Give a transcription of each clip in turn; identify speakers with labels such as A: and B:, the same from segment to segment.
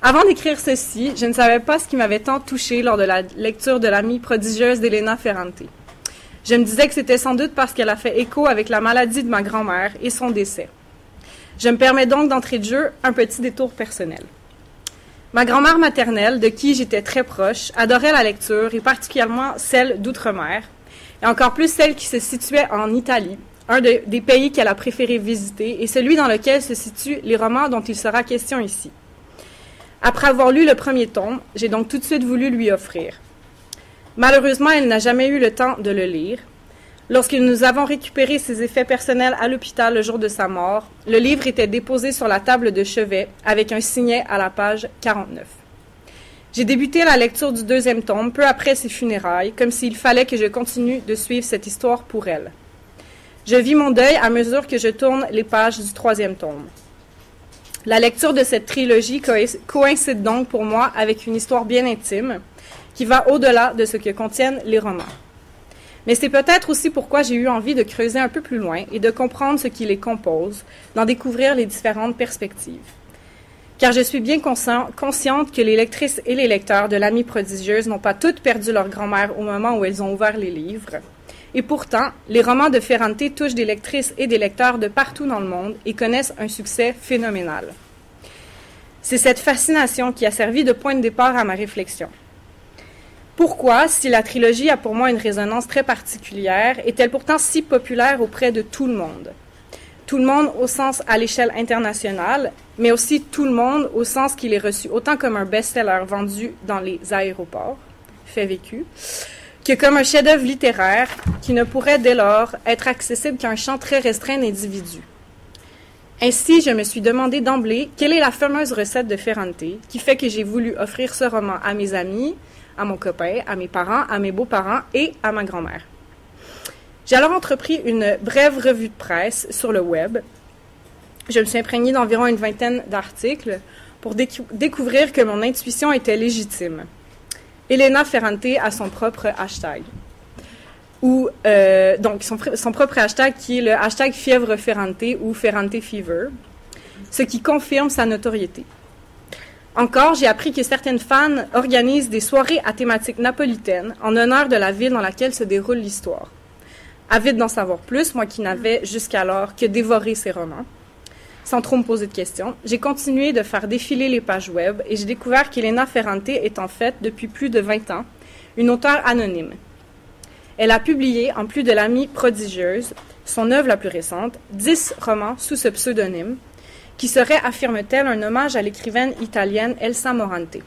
A: Avant d'écrire ceci, je ne savais pas ce qui m'avait tant touchée lors de la lecture de l'amie prodigieuse d'Elena Ferrante. Je me disais que c'était sans doute parce qu'elle a fait écho avec la maladie de ma grand-mère et son décès. Je me permets donc d'entrer de jeu un petit détour personnel. Ma grand-mère maternelle, de qui j'étais très proche, adorait la lecture et particulièrement celle d'outre-mer, et encore plus celle qui se situait en Italie, un des pays qu'elle a préféré visiter et celui dans lequel se situent les romans dont il sera question ici. Après avoir lu le premier tome, j'ai donc tout de suite voulu lui offrir. Malheureusement, elle n'a jamais eu le temps de le lire. Lorsque nous avons récupéré ses effets personnels à l'hôpital le jour de sa mort, le livre était déposé sur la table de chevet avec un signet à la page 49. J'ai débuté la lecture du deuxième tome peu après ses funérailles, comme s'il fallait que je continue de suivre cette histoire pour elle. Je vis mon deuil à mesure que je tourne les pages du troisième tome. La lecture de cette trilogie coïncide donc pour moi avec une histoire bien intime qui va au-delà de ce que contiennent les romans. Mais c'est peut-être aussi pourquoi j'ai eu envie de creuser un peu plus loin et de comprendre ce qui les compose, d'en découvrir les différentes perspectives. Car je suis bien consciente que les lectrices et les lecteurs de l'Amie prodigieuse n'ont pas toutes perdu leur grand-mère au moment où elles ont ouvert les livres. Et pourtant, les romans de Ferrante touchent des lectrices et des lecteurs de partout dans le monde et connaissent un succès phénoménal. C'est cette fascination qui a servi de point de départ à ma réflexion. Pourquoi, si la trilogie a pour moi une résonance très particulière, est-elle pourtant si populaire auprès de tout le monde? Tout le monde au sens à l'échelle internationale, mais aussi tout le monde au sens qu'il est reçu autant comme un best-seller vendu dans les aéroports, fait vécu, que comme un chef-d'œuvre littéraire qui ne pourrait dès lors être accessible qu'à un champ très restreint d'individus. Ainsi, je me suis demandé d'emblée quelle est la fameuse recette de Ferrante qui fait que j'ai voulu offrir ce roman à mes amis, à mon copain, à mes parents, à mes beaux-parents et à ma grand-mère. J'ai alors entrepris une brève revue de presse sur le web. Je me suis imprégnée d'environ une vingtaine d'articles pour découvrir que mon intuition était légitime. Elena Ferrante a son propre hashtag. Donc, son propre hashtag qui est le hashtag fièvre Ferrante ou Ferrante Fever, ce qui confirme sa notoriété. Encore, j'ai appris que certaines fans organisent des soirées à thématique napolitaine en honneur de la ville dans laquelle se déroule l'histoire. Avide d'en savoir plus, moi qui n'avais jusqu'alors que dévoré ces romans, sans trop me poser de questions, j'ai continué de faire défiler les pages web et j'ai découvert qu'Elena Ferrante est en fait, depuis plus de 20 ans, une auteure anonyme. Elle a publié, en plus de l'Amie prodigieuse, son œuvre la plus récente, 10 romans sous ce pseudonyme, qui serait, affirme-t-elle, un hommage à l'écrivaine italienne Elsa Morante.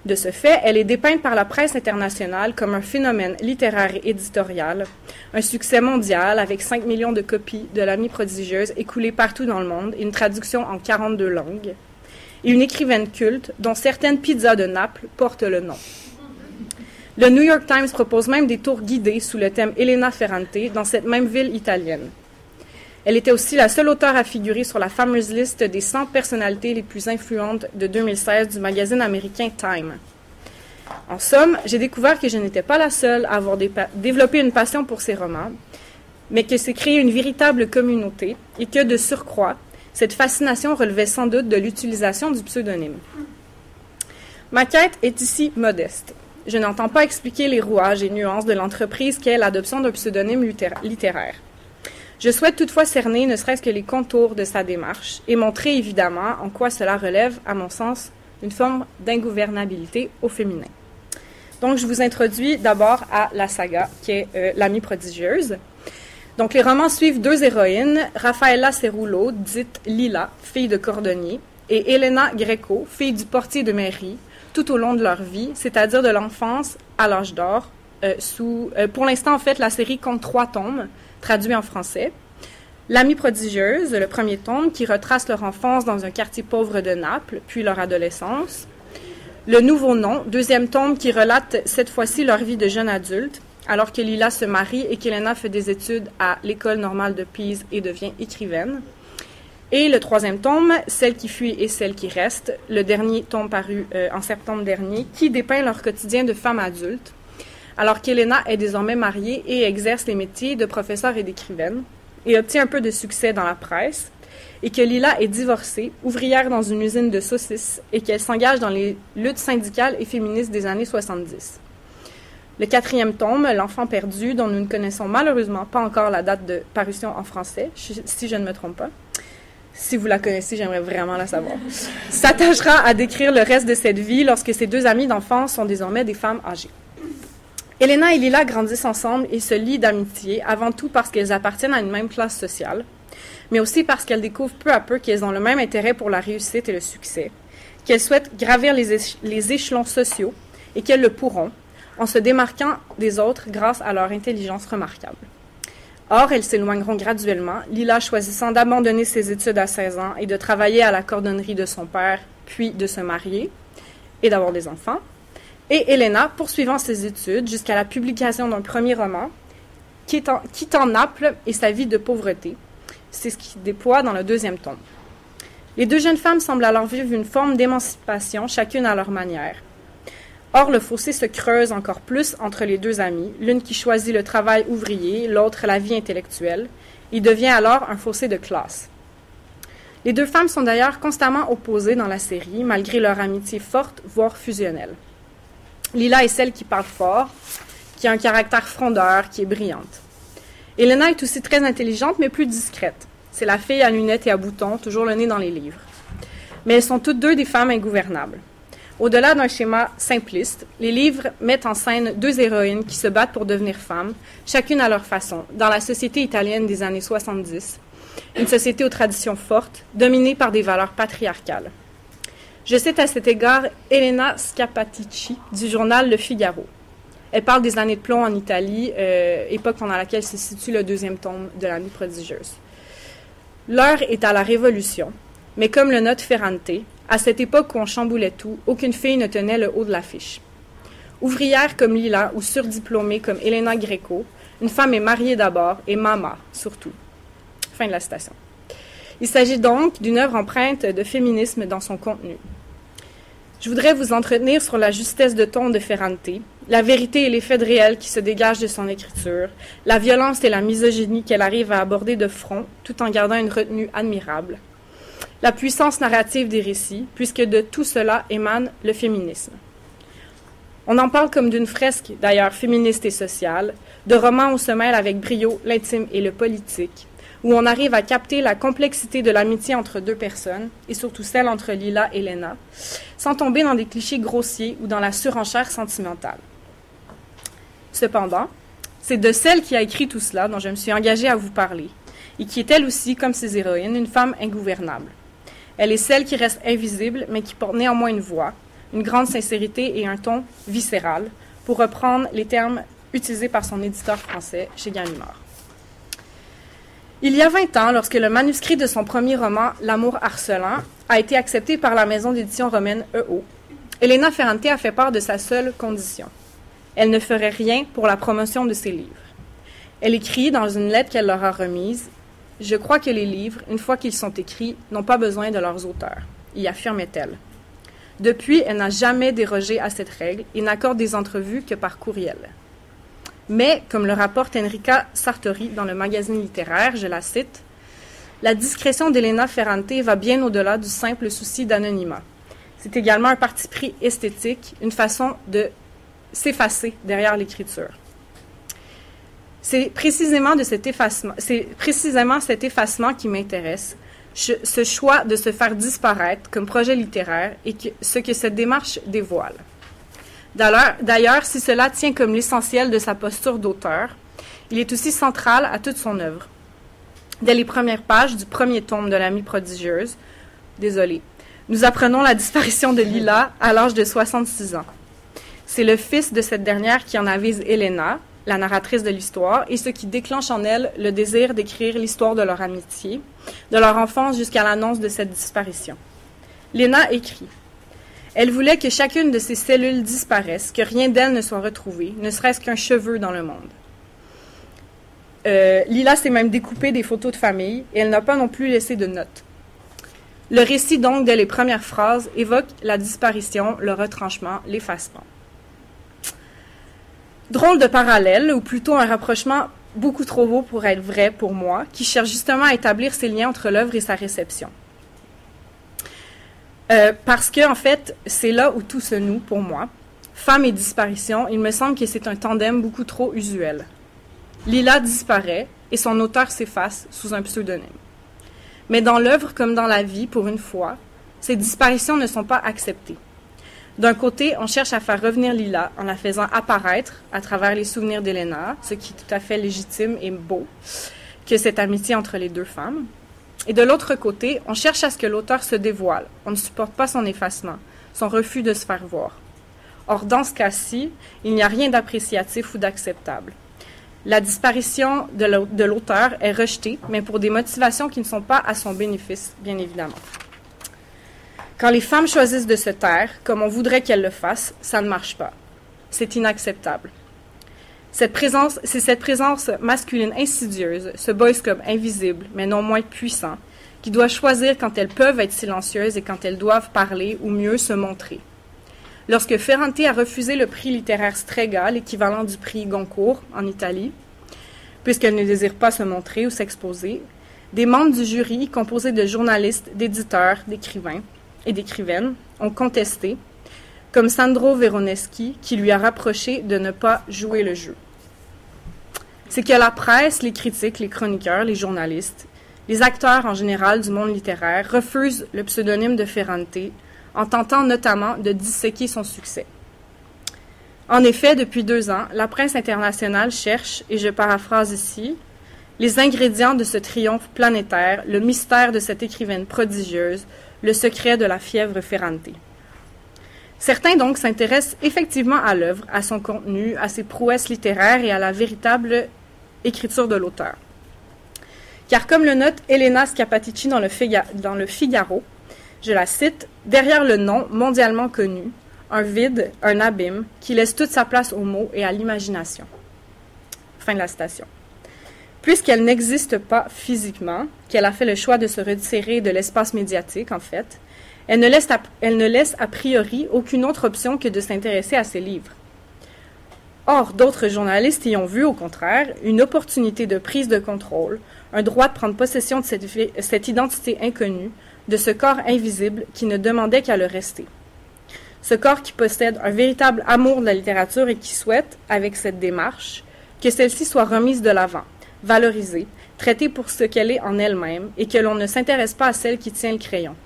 A: De ce fait, elle est dépeinte par la presse internationale comme un phénomène littéraire et éditorial, un succès mondial avec 5 millions de copies de l'Amie prodigieuse écoulées partout dans le monde et une traduction en 42 langues, et une écrivaine culte dont certaines pizzas de Naples portent le nom. Le New York Times propose même des tours guidés sous le thème Elena Ferrante dans cette même ville italienne. Elle était aussi la seule auteure à figurer sur la fameuse liste des 100 personnalités les plus influentes de 2016 du magazine américain Time. En somme, j'ai découvert que je n'étais pas la seule à avoir développé une passion pour ces romans, mais que s'est créée une véritable communauté et que, de surcroît, cette fascination relevait sans doute de l'utilisation du pseudonyme. Ma quête est ici modeste. Je n'entends pas expliquer les rouages et nuances de l'entreprise qu'est l'adoption d'un pseudonyme littéraire. Je souhaite toutefois cerner ne serait-ce que les contours de sa démarche et montrer évidemment en quoi cela relève, à mon sens, une forme d'ingouvernabilité au féminin. Donc, je vous introduis d'abord à la saga, qui est l'Amie prodigieuse. Donc, les romans suivent deux héroïnes, Raffaella Cerullo, dite Lila, fille de cordonnier, et Elena Greco, fille du portier de mairie, tout au long de leur vie, c'est-à-dire de l'enfance à l'âge d'or. Pour l'instant, en fait, la série compte 3 tomes, traduits en français. L'Amie prodigieuse, le premier tome, qui retrace leur enfance dans un quartier pauvre de Naples, puis leur adolescence. Le nouveau nom, deuxième tome, qui relate cette fois-ci leur vie de jeune adulte, alors que Lila se marie et qu'Elena fait des études à l'École normale de Pise et devient écrivaine. Et le troisième tome, Celle qui fuit et celle qui reste, le dernier tome paru en septembre dernier, qui dépeint leur quotidien de femme adulte, alors qu'Elena est désormais mariée et exerce les métiers de professeure et d'écrivaine, et obtient un peu de succès dans la presse, et que Lila est divorcée, ouvrière dans une usine de saucisses, et qu'elle s'engage dans les luttes syndicales et féministes des années 70. Le 4e tome, L'enfant perdu, dont nous ne connaissons malheureusement pas encore la date de parution en français, si je ne me trompe pas. Si vous la connaissez, j'aimerais vraiment la savoir. S'attachera à décrire le reste de cette vie lorsque ses 2 amies d'enfance sont désormais des femmes âgées. Elena et Lila grandissent ensemble et se lient d'amitié, avant tout parce qu'elles appartiennent à une même classe sociale, mais aussi parce qu'elles découvrent peu à peu qu'elles ont le même intérêt pour la réussite et le succès, qu'elles souhaitent gravir les échelons sociaux et qu'elles le pourront, en se démarquant des autres grâce à leur intelligence remarquable. Or, elles s'éloigneront graduellement, Lila choisissant d'abandonner ses études à 16 ans et de travailler à la cordonnerie de son père, puis de se marier et d'avoir des enfants, et Elena poursuivant ses études jusqu'à la publication d'un premier roman, quittant Naples et sa vie de pauvreté. C'est ce qui déploie dans le 2e tome. Les 2 jeunes femmes semblent alors vivre une forme d'émancipation, chacune à leur manière. Or, le fossé se creuse encore plus entre les 2 amies, l'une qui choisit le travail ouvrier, l'autre la vie intellectuelle. Il devient alors un fossé de classe. Les 2 femmes sont d'ailleurs constamment opposées dans la série, malgré leur amitié forte, voire fusionnelle. Lila est celle qui parle fort, qui a un caractère frondeur, qui est brillante. Elena est aussi très intelligente, mais plus discrète. C'est la fille à lunettes et à boutons, toujours le nez dans les livres. Mais elles sont toutes 2 des femmes ingouvernables. Au-delà d'un schéma simpliste, les livres mettent en scène 2 héroïnes qui se battent pour devenir femmes, chacune à leur façon, dans la société italienne des années 70, une société aux traditions fortes, dominée par des valeurs patriarcales. Je cite à cet égard Elena Scappaticci du journal Le Figaro. Elle parle des années de plomb en Italie, époque pendant laquelle se situe le 2e tome de l'Amie prodigieuse. L'heure est à la révolution, mais comme le note Ferrante, à cette époque où on chamboulait tout, aucune fille ne tenait le haut de l'affiche. Ouvrière comme Lila ou surdiplômée comme Elena Greco, une femme est mariée d'abord et mama surtout. Fin de la citation. Il s'agit donc d'une œuvre empreinte de féminisme dans son contenu. Je voudrais vous entretenir sur la justesse de ton de Ferrante, la vérité et les faits réels qui se dégagent de son écriture, la violence et la misogynie qu'elle arrive à aborder de front, tout en gardant une retenue admirable, la puissance narrative des récits, puisque de tout cela émane le féminisme. On en parle comme d'une fresque, d'ailleurs féministe et sociale, de romans où se mêlent avec brio l'intime et le politique, où on arrive à capter la complexité de l'amitié entre 2 personnes, et surtout celle entre Lila et Lena, sans tomber dans des clichés grossiers ou dans la surenchère sentimentale. Cependant, c'est de celle qui a écrit tout cela dont je me suis engagée à vous parler, et qui est elle aussi, comme ses héroïnes, une femme ingouvernable. Elle est celle qui reste invisible, mais qui porte néanmoins une voix, une grande sincérité et un ton viscéral, pour reprendre les termes utilisés par son éditeur français chez Gallimard. Il y a 20 ans, lorsque le manuscrit de son premier roman, L'amour harcelant, a été accepté par la maison d'édition romaine EO, Elena Ferrante a fait part de sa seule condition. Elle ne ferait rien pour la promotion de ses livres. Elle écrit dans une lettre qu'elle leur a remise « Je crois que les livres, une fois qu'ils sont écrits, n'ont pas besoin de leurs auteurs », y affirmait-elle. Depuis, elle n'a jamais dérogé à cette règle et n'accorde des entrevues que par courriel. Mais, comme le rapporte Enrica Sartori dans le magazine littéraire, je la cite, « La discrétion d'Elena Ferrante va bien au-delà du simple souci d'anonymat. C'est également un parti pris esthétique, une façon de s'effacer derrière l'écriture. C'est précisément cet effacement qui m'intéresse, ce choix de se faire disparaître comme projet littéraire et ce que cette démarche dévoile. D'ailleurs, si cela tient comme l'essentiel de sa posture d'auteur, il est aussi central à toute son œuvre. Dès les premières pages du premier tome de l'Amie prodigieuse, nous apprenons la disparition de Lila à l'âge de 66 ans. C'est le fils de cette dernière qui en avise Elena, la narratrice de l'histoire, et ce qui déclenche en elle le désir d'écrire l'histoire de leur amitié, de leur enfance jusqu'à l'annonce de cette disparition. Lena écrit « Elle voulait que chacune de ses cellules disparaisse, que rien d'elle ne soit retrouvé, ne serait-ce qu'un cheveu dans le monde. » Lila s'est même découpé des photos de famille, et elle n'a pas non plus laissé de notes. Le récit donc dès les premières phrases évoque la disparition, le retranchement, l'effacement. Drôle de parallèle, ou plutôt un rapprochement beaucoup trop beau pour être vrai pour moi, qui cherche justement à établir ces liens entre l'œuvre et sa réception. Parce que, en fait, c'est là où tout se noue pour moi. Femme et disparition, il me semble que c'est un tandem beaucoup trop usuel. Lila disparaît et son auteur s'efface sous un pseudonyme. Mais dans l'œuvre comme dans la vie, pour une fois, ces disparitions ne sont pas acceptées. D'un côté, on cherche à faire revenir Lila en la faisant apparaître à travers les souvenirs d'Elena, ce qui est tout à fait légitime et beau que cette amitié entre les deux femmes. Et de l'autre côté, on cherche à ce que l'auteur se dévoile. On ne supporte pas son effacement, son refus de se faire voir. Or, dans ce cas-ci, il n'y a rien d'appréciatif ou d'acceptable. La disparition de l'auteur est rejetée, mais pour des motivations qui ne sont pas à son bénéfice, bien évidemment. Quand les femmes choisissent de se taire, comme on voudrait qu'elles le fassent, ça ne marche pas. C'est inacceptable. C'est cette présence masculine insidieuse, ce boys club invisible, mais non moins puissant, qui doit choisir quand elles peuvent être silencieuses et quand elles doivent parler ou mieux se montrer. Lorsque Ferrante a refusé le prix littéraire Strega, l'équivalent du prix Goncourt en Italie, puisqu'elle ne désire pas se montrer ou s'exposer, des membres du jury, composés de journalistes, d'éditeurs, d'écrivains et d'écrivaines, ont contesté, comme Sandro Veroneschi, qui lui a rapproché de ne pas jouer le jeu. C'est que la presse, les critiques, les chroniqueurs, les journalistes, les acteurs en général du monde littéraire refusent le pseudonyme de Ferrante, en tentant notamment de disséquer son succès. En effet, depuis 2 ans, la presse internationale cherche, et je paraphrase ici, les ingrédients de ce triomphe planétaire, le mystère de cette écrivaine prodigieuse, le secret de la fièvre Ferrante. Certains donc s'intéressent effectivement à l'œuvre, à son contenu, à ses prouesses littéraires et à la véritable écriture de l'auteur. Car comme le note Elena Scappaticci dans le Figaro, je la cite, « Derrière le nom mondialement connu, un vide, un abîme, qui laisse toute sa place aux mots et à l'imagination. » Fin de la citation. Puisqu'elle n'existe pas physiquement, qu'elle a fait le choix de se retirer de l'espace médiatique, en fait, elle ne laisse a priori aucune autre option que de s'intéresser à ses livres. Or, d'autres journalistes y ont vu, au contraire, une opportunité de prise de contrôle, un droit de prendre possession de cette identité inconnue, de ce corps invisible qui ne demandait qu'à le rester. Ce corps qui possède un véritable amour de la littérature et qui souhaite, avec cette démarche, que celle-ci soit remise de l'avant, valorisée, traitée pour ce qu'elle est en elle-même et que l'on ne s'intéresse pas à celle qui tient le crayon.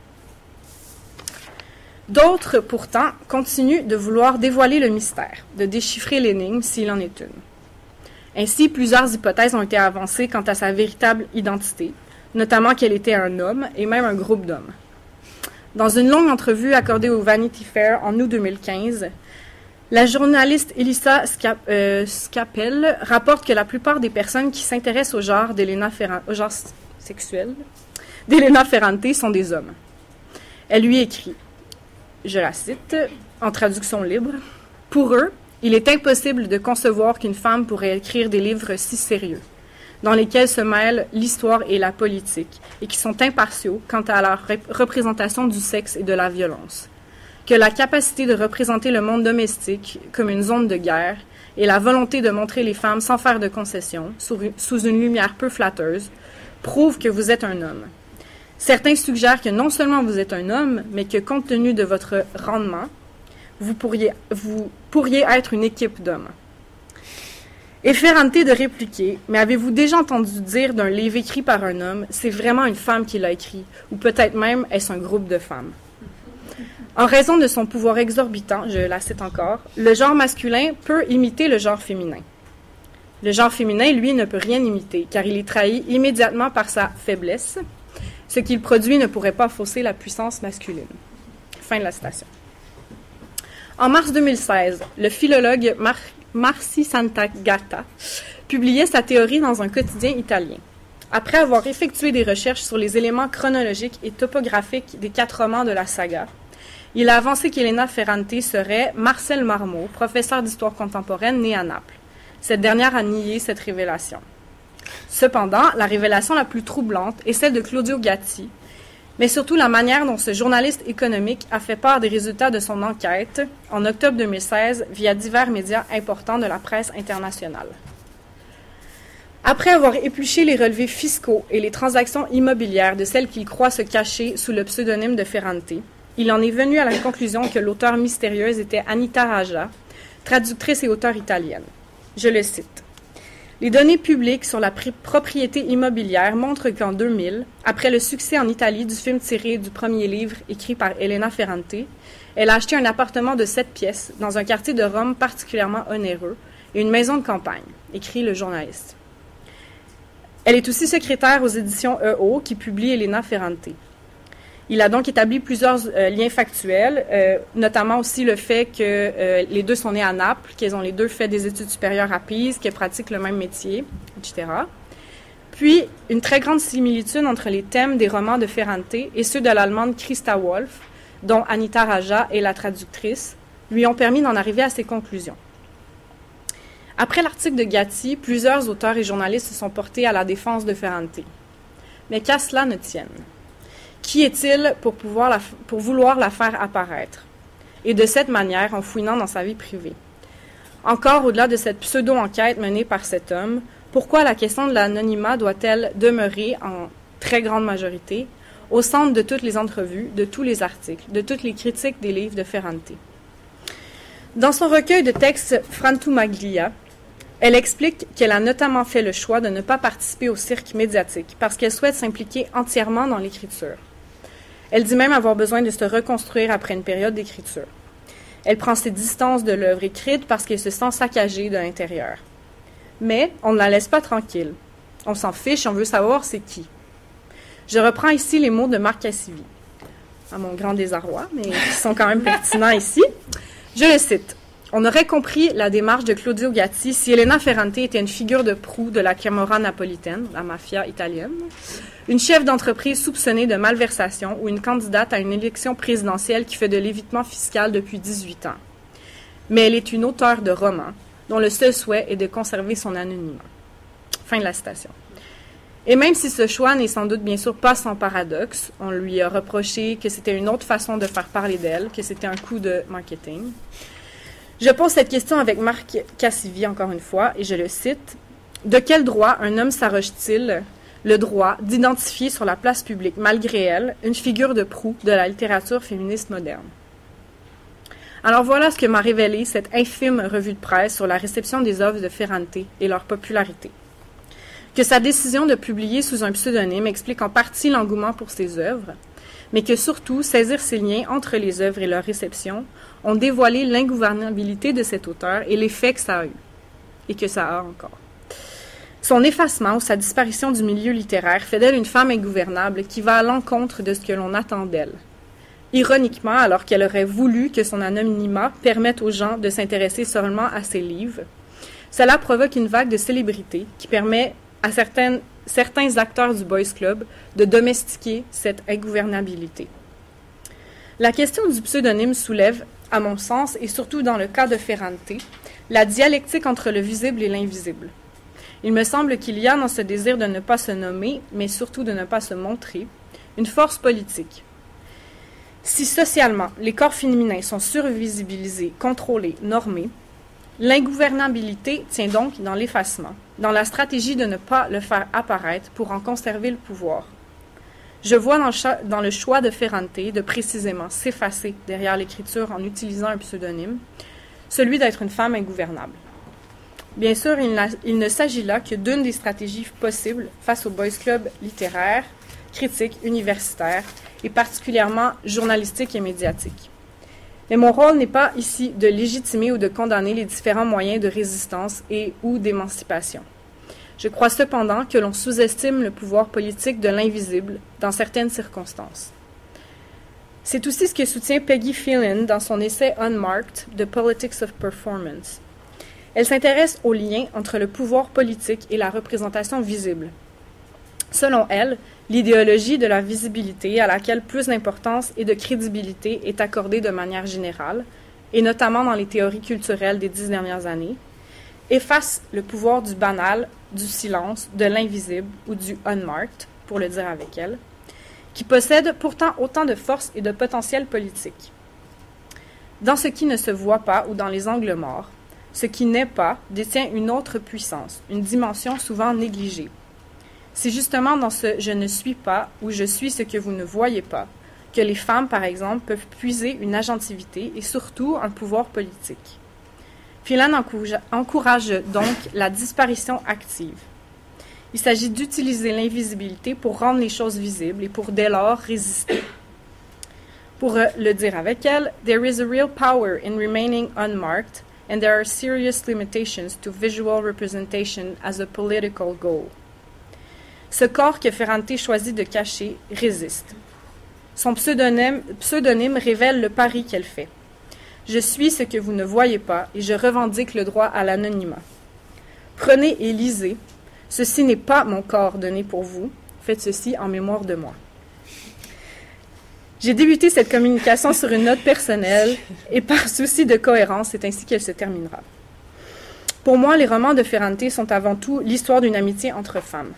A: D'autres, pourtant, continuent de vouloir dévoiler le mystère, de déchiffrer l'énigme s'il en est une. Ainsi, plusieurs hypothèses ont été avancées quant à sa véritable identité, notamment qu'elle était un homme et même un groupe d'hommes. Dans une longue entrevue accordée au Vanity Fair en août 2015, la journaliste Elisa Scapel rapporte que la plupart des personnes qui s'intéressent au genre sexuel d'Elena Ferrante sont des hommes. Elle lui écrit, je la cite, en traduction libre, « Pour eux, il est impossible de concevoir qu'une femme pourrait écrire des livres si sérieux, dans lesquels se mêlent l'histoire et la politique, et qui sont impartiaux quant à la représentation du sexe et de la violence. Que la capacité de représenter le monde domestique comme une zone de guerre et la volonté de montrer les femmes sans faire de concessions, sous une lumière peu flatteuse, prouvent que vous êtes un homme. Certains suggèrent que non seulement vous êtes un homme, mais que compte tenu de votre rendement, vous pourriez être une équipe d'hommes. » Et Ferrante de répliquer, « Mais avez-vous déjà entendu dire d'un livre écrit par un homme, c'est vraiment une femme qui l'a écrit, ou peut-être même est-ce un groupe de femmes. » En raison de son pouvoir exorbitant, je la cite encore, le genre masculin peut imiter le genre féminin. Le genre féminin, lui, ne peut rien imiter, car il est trahi immédiatement par sa faiblesse. Ce qu'il produit ne pourrait pas fausser la puissance masculine. Fin de la citation. En mars 2016, le philologue Marci Santagata publiait sa théorie dans un quotidien italien. Après avoir effectué des recherches sur les éléments chronologiques et topographiques des 4 romans de la saga, il a avancé qu'Elena Ferrante serait Marcel Marmot, professeur d'histoire contemporaine né à Naples. Cette dernière a nié cette révélation. Cependant, la révélation la plus troublante est celle de Claudio Gatti, mais surtout la manière dont ce journaliste économique a fait part des résultats de son enquête en octobre 2016 via divers médias importants de la presse internationale. Après avoir épluché les relevés fiscaux et les transactions immobilières de celles qu'il croit se cacher sous le pseudonyme de Ferrante, il en est venu à la conclusion que l'auteure mystérieuse était Anita Raja, traductrice et auteure italienne. Je le cite. Les données publiques sur la propriété immobilière montrent qu'en 2000, après le succès en Italie du film tiré du premier livre écrit par Elena Ferrante, elle a acheté un appartement de 7 pièces dans un quartier de Rome particulièrement onéreux et une maison de campagne, écrit le journaliste. Elle est aussi secrétaire aux éditions EO qui publie Elena Ferrante. Il a donc établi plusieurs liens factuels, notamment aussi le fait que les deux sont nés à Naples, qu'ils ont les deux fait des études supérieures à Pise, qu'ils pratiquent le même métier, etc. Puis, une très grande similitude entre les thèmes des romans de Ferrante et ceux de l'allemande Christa Wolf, dont Anita Raja est la traductrice, lui ont permis d'en arriver à ces conclusions. Après l'article de Gatti, plusieurs auteurs et journalistes se sont portés à la défense de Ferrante. Mais qu'à cela ne tienne. Qui est-il pour vouloir la faire apparaître? Et de cette manière, en fouinant dans sa vie privée. Encore au-delà de cette pseudo-enquête menée par cet homme, pourquoi la question de l'anonymat doit-elle demeurer, en très grande majorité, au centre de toutes les entrevues, de tous les articles, de toutes les critiques des livres de Ferrante? Dans son recueil de textes Frantumaglia, elle explique qu'elle a notamment fait le choix de ne pas participer au cirque médiatique parce qu'elle souhaite s'impliquer entièrement dans l'écriture. Elle dit même avoir besoin de se reconstruire après une période d'écriture. Elle prend ses distances de l'œuvre écrite parce qu'elle se sent saccagée de l'intérieur. Mais on ne la laisse pas tranquille. On s'en fiche, on veut savoir c'est qui. Je reprends ici les mots de Marc Cassivi, à mon grand désarroi, mais qui sont quand même pertinents ici. Je le cite. On aurait compris la démarche de Claudio Gatti si Elena Ferrante était une figure de proue de la Camorra napolitaine, la mafia italienne, une chef d'entreprise soupçonnée de malversation ou une candidate à une élection présidentielle qui fait de l'évitement fiscal depuis 18 ans. Mais elle est une auteure de romans dont le seul souhait est de conserver son anonymat. Fin de la citation. Et même si ce choix n'est sans doute bien sûr pas sans paradoxe, on lui a reproché que c'était une autre façon de faire parler d'elle, que c'était un coup de marketing. Je pose cette question avec Marc Cassivi encore une fois, et je le cite. « De quel droit un homme s'arroge-t-il le droit d'identifier sur la place publique, malgré elle, une figure de proue de la littérature féministe moderne? » Alors voilà ce que m'a révélé cette infime revue de presse sur la réception des œuvres de Ferrante et leur popularité. Que sa décision de publier sous un pseudonyme explique en partie l'engouement pour ses œuvres, mais que surtout, saisir ces liens entre les œuvres et leur réception ont dévoilé l'ingouvernabilité de cet auteur et l'effet que ça a eu, et que ça a encore. Son effacement ou sa disparition du milieu littéraire fait d'elle une femme ingouvernable qui va à l'encontre de ce que l'on attend d'elle. Ironiquement, alors qu'elle aurait voulu que son anonymat permette aux gens de s'intéresser seulement à ses livres, cela provoque une vague de célébrité qui permet à certains acteurs du Boys Club de domestiquer cette ingouvernabilité. La question du pseudonyme soulève, à mon sens, et surtout dans le cas de Ferrante, la dialectique entre le visible et l'invisible. Il me semble qu'il y a dans ce désir de ne pas se nommer, mais surtout de ne pas se montrer, une force politique. Si socialement, les corps féminins sont survisibilisés, contrôlés, normés, l'ingouvernabilité tient donc dans l'effacement, dans la stratégie de ne pas le faire apparaître pour en conserver le pouvoir. Je vois dans le choix de Ferrante de précisément s'effacer derrière l'écriture en utilisant un pseudonyme, celui d'être une femme ingouvernable. Bien sûr, il ne s'agit là que d'une des stratégies possibles face aux boys clubs littéraires, critiques, universitaires et particulièrement journalistiques et médiatiques. Mais mon rôle n'est pas ici de légitimer ou de condamner les différents moyens de résistance et ou d'émancipation. Je crois cependant que l'on sous-estime le pouvoir politique de l'invisible dans certaines circonstances. C'est aussi ce que soutient Peggy Phelan dans son essai Unmarked, The Politics of Performance. Elle s'intéresse au lien entre le pouvoir politique et la représentation visible. Selon elle, l'idéologie de la visibilité à laquelle plus d'importance et de crédibilité est accordée de manière générale, et notamment dans les théories culturelles des 10 dernières années, efface le pouvoir du banal, du silence, de l'invisible ou du unmarked, pour le dire avec elle, qui possède pourtant autant de force et de potentiel politique. Dans ce qui ne se voit pas ou dans les angles morts, Ce qui n'est pas détient une autre puissance, une dimension souvent négligée. C'est justement dans ce « je ne suis pas » ou « je suis ce que vous ne voyez pas » que les femmes, par exemple, peuvent puiser une agentivité et surtout un pouvoir politique. Phelan encourage donc la disparition active. Il s'agit d'utiliser l'invisibilité pour rendre les choses visibles et pour dès lors résister. Pour le dire avec elle, « There is a real power in remaining unmarked, and there are serious limitations to visual representation as a political goal. » Ce corps que Ferrante choisit de cacher résiste. Son pseudonyme révèle le pari qu'elle fait. Je suis ce que vous ne voyez pas et je revendique le droit à l'anonymat. Prenez et lisez. Ceci n'est pas mon corps donné pour vous. Faites ceci en mémoire de moi. J'ai débuté cette communication sur une note personnelle et par souci de cohérence, c'est ainsi qu'elle se terminera. Pour moi, les romans de Ferrante sont avant tout l'histoire d'une amitié entre femmes.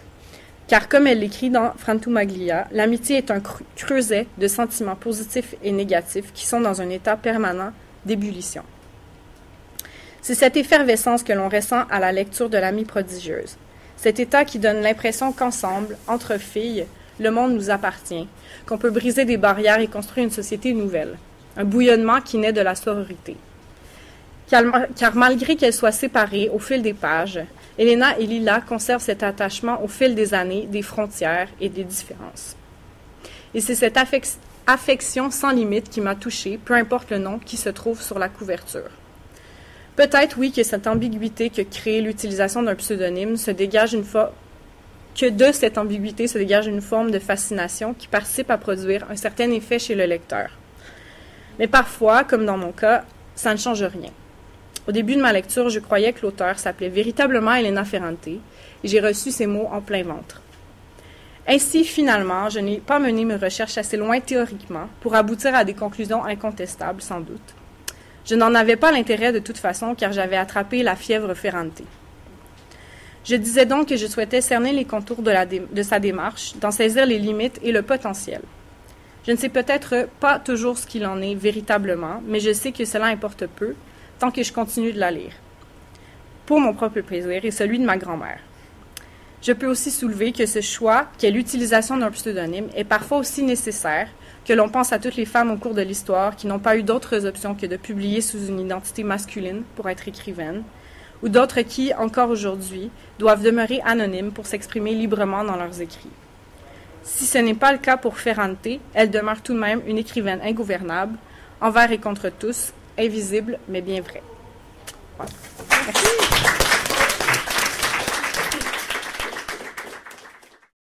A: Car comme elle l'écrit dans Frantumaglia, l'amitié est un creuset de sentiments positifs et négatifs qui sont dans un état permanent d'ébullition. C'est cette effervescence que l'on ressent à la lecture de l'Amie prodigieuse. Cet état qui donne l'impression qu'ensemble, entre filles, le monde nous appartient, qu'on peut briser des barrières et construire une société nouvelle. Un bouillonnement qui naît de la sororité. Car malgré qu'elles soient séparées au fil des pages, Elena et Lila conservent cet attachement au fil des années, des frontières et des différences. Et c'est cette affection sans limite qui m'a touchée, peu importe le nom qui se trouve sur la couverture. Peut-être, oui, que cette ambiguïté que crée l'utilisation d'un pseudonyme que de cette ambiguïté se dégage une forme de fascination qui participe à produire un certain effet chez le lecteur. Mais parfois, comme dans mon cas, ça ne change rien. Au début de ma lecture, je croyais que l'auteur s'appelait véritablement Elena Ferrante et j'ai reçu ces mots en plein ventre. Ainsi, finalement, je n'ai pas mené mes recherches assez loin théoriquement pour aboutir à des conclusions incontestables, sans doute. Je n'en avais pas l'intérêt de toute façon car j'avais attrapé la fièvre Ferrante. Je disais donc que je souhaitais cerner les contours de sa démarche, d'en saisir les limites et le potentiel. Je ne sais peut-être pas toujours ce qu'il en est véritablement, mais je sais que cela importe peu, tant que je continue de la lire, pour mon propre plaisir et celui de ma grand-mère. Je peux aussi soulever que ce choix, qu'est l'utilisation d'un pseudonyme, est parfois aussi nécessaire que l'on pense à toutes les femmes au cours de l'histoire qui n'ont pas eu d'autres options que de publier sous une identité masculine pour être écrivaines, ou d'autres qui, encore aujourd'hui, doivent demeurer anonymes pour s'exprimer librement dans leurs écrits. Si ce n'est pas le cas pour Ferrante, elle demeure tout de même une écrivaine ingouvernable, envers et contre tous, invisible mais bien vraie. Voilà. Merci.